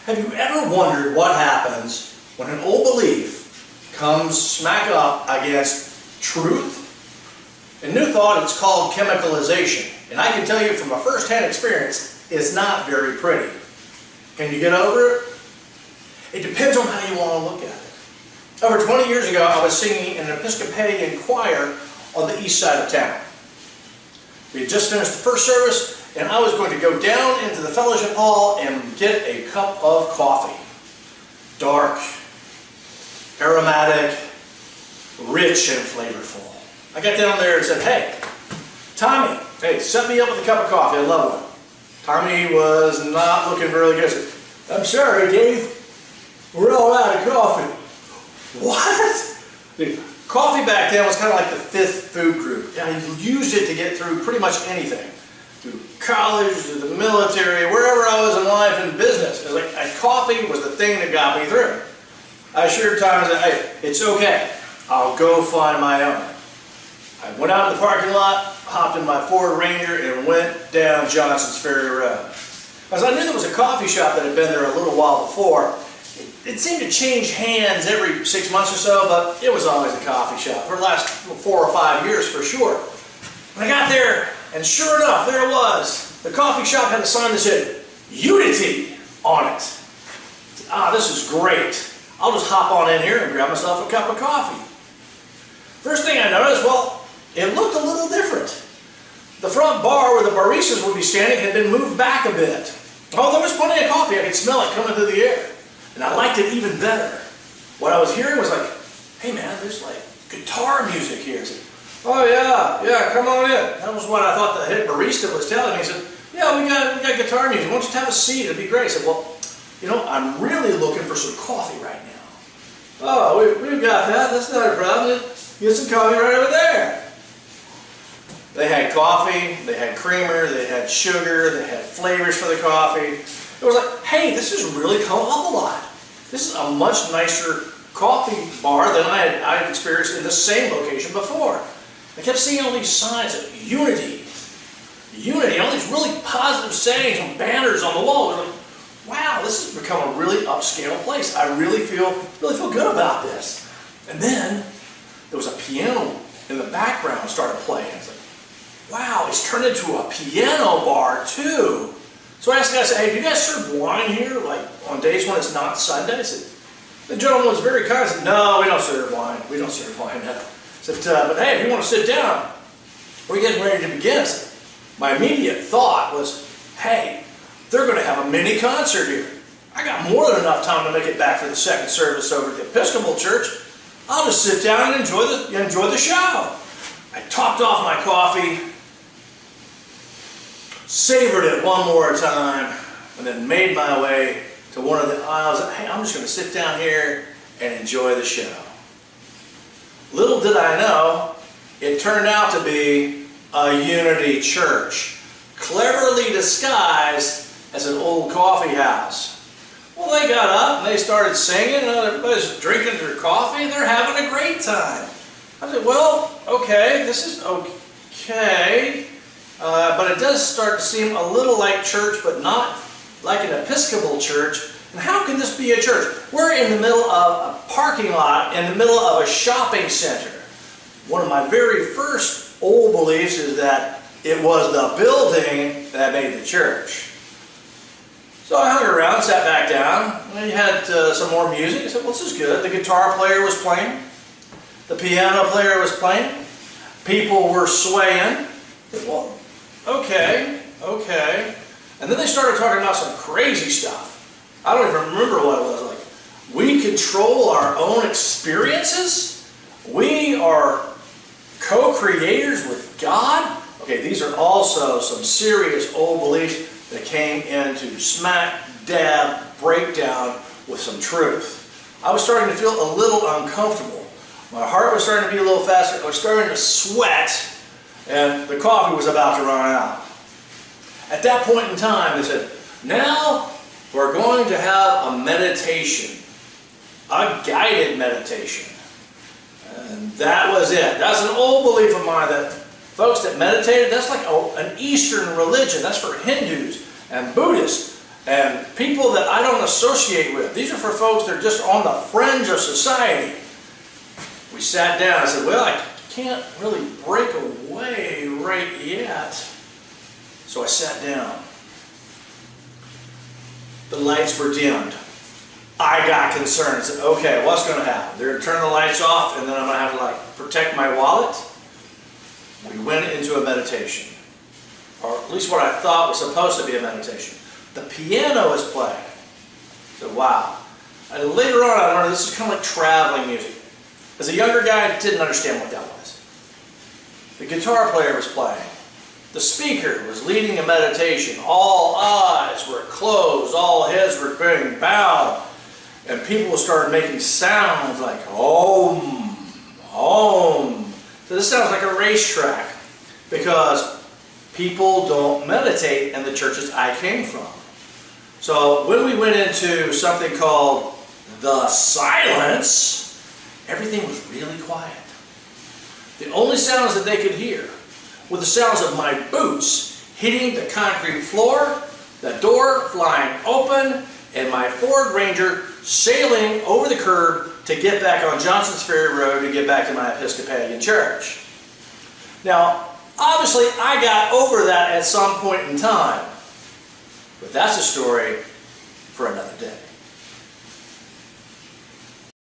Have you ever wondered what happens when an old belief comes smack up against truth? In New Thought, it's called chemicalization. And I can tell you from a first-hand experience, it's not very pretty. Can you get over it? It depends on how you want to look at it. Over 20 years ago, I was singing in an Episcopalian choir on the east side of town. We had just finished the first service, and I was going to go down into the fellowship hall and get a cup of coffee. Dark, aromatic, rich, and flavorful. I got down there and said, "Hey, Tommy, hey, set me up with a cup of coffee. I'd love one." Tommy was not looking really good. He said, "I'm sorry, Dave. We're all out of coffee." What? Coffee back then was kind of like the fifth food group. Yeah, you used it to get through pretty much anything. Through college, through the military, wherever I was in life and business. It was like coffee was the thing that got me through. I assured Tommy that, "Hey, it's okay. I'll go find my own." I went out to the parking lot, hopped in my Ford Ranger, and went down Johnson's Ferry Road. As I knew there was a coffee shop that had been there a little while before. It seemed to change hands every 6 months or so, but it was always a coffee shop for the last 4 or 5 years for sure. When I got there, and sure enough, there it was. The coffee shop had a sign that said, "Unity" on it. Ah, this is great. I'll just hop on in here and grab myself a cup of coffee. First thing I noticed, well, it looked a little different. The front bar where the baristas would be standing had been moved back a bit. Oh, there was plenty of coffee. I could smell it coming through the air. And I liked it even better. What I was hearing was like, "Hey man, there's like guitar music here." I said, "Oh yeah, come on in." That was what I thought the head barista was telling me. He said, "Yeah, we got guitar music. Why don't you have a seat? It'd be great." I said, "Well, you know, I'm really looking for some coffee right now." "Oh, we've got that. That's not a problem. Get some coffee right over there." They had coffee, they had creamer, they had sugar, they had flavors for the coffee. It was like, hey, this has really come up a lot. This is a much nicer coffee bar than I had experienced in this same location before. I kept seeing all these signs of unity, all these really positive sayings and banners on the wall. We're like, wow, this has become a really upscale place. I really feel good about this. And then there was a piano in the background started playing. It's like, wow, it's turned into a piano bar too. So I asked the guy, I said, "Hey, do you guys serve wine here, like on days when it's not Sunday?" I said, the gentleman was very kind. I said, "No, we don't serve wine. We don't serve wine." I said, "But hey, if you want to sit down, we're getting ready to begin." I said, my immediate thought was, hey, they're going to have a mini concert here. I got more than enough time to make it back for the second service over at the Episcopal Church. I'll just sit down and enjoy the show. I topped off my coffee, savored it one more time, and then made my way to one of the aisles. Hey, I'm just going to sit down here and enjoy the show. Little did I know, it turned out to be a Unity church, cleverly disguised as an old coffee house. Well, they got up and they started singing, and everybody's drinking their coffee, and they're having a great time. I said, well, okay, this is okay. But it does start to seem a little like church, but not like an Episcopal church. And how can this be a church? We're in the middle of a parking lot, in the middle of a shopping center. One of my very first old beliefs is that it was the building that made the church. So I hung around, sat back down, and we had some more music. I said, well, this is good. The guitar player was playing. The piano player was playing. People were swaying. I said, well, okay. And then they started talking about some crazy stuff. I don't even remember what it was. Like, we control our own experiences. We are co-creators with God. Okay, these are also some serious old beliefs that came into smack dab breakdown with some truth. I was starting to feel a little uncomfortable. My heart was starting to beat a little faster. I was starting to sweat, and the coffee was about to run out. At that point in time, they said, now we're going to have a meditation, a guided meditation. And that was it. That's an old belief of mine that folks that meditated, that's like an Eastern religion. That's for Hindus and Buddhists. and people that I don't associate with. These are for folks that are just on the fringe of society. We sat down. I said, well, I can't really break away right yet. So I sat down. The lights were dimmed. I got concerned. I said, okay, what's going to happen? They're going to turn the lights off, and then I'm going to have to protect my wallet. We went into a meditation, or at least what I thought was supposed to be a meditation. The piano is playing. I said, wow. And later on, I learned this is kind of like traveling music. As a younger guy, I didn't understand what that was. The guitar player was playing. The speaker was leading a meditation. All eyes were closed. All heads were being bowed. And people started making sounds like Om, Om. So this sounds like a racetrack because people don't meditate in the churches I came from. So when we went into something called the silence, everything was really quiet. The only sounds that they could hear were the sounds of my boots hitting the concrete floor, the door flying open, and my Ford Ranger sailing over the curb to get back on Johnson's Ferry Road to get back to my Episcopalian church. Now, obviously, I got over that at some point in time, but that's a story for another day.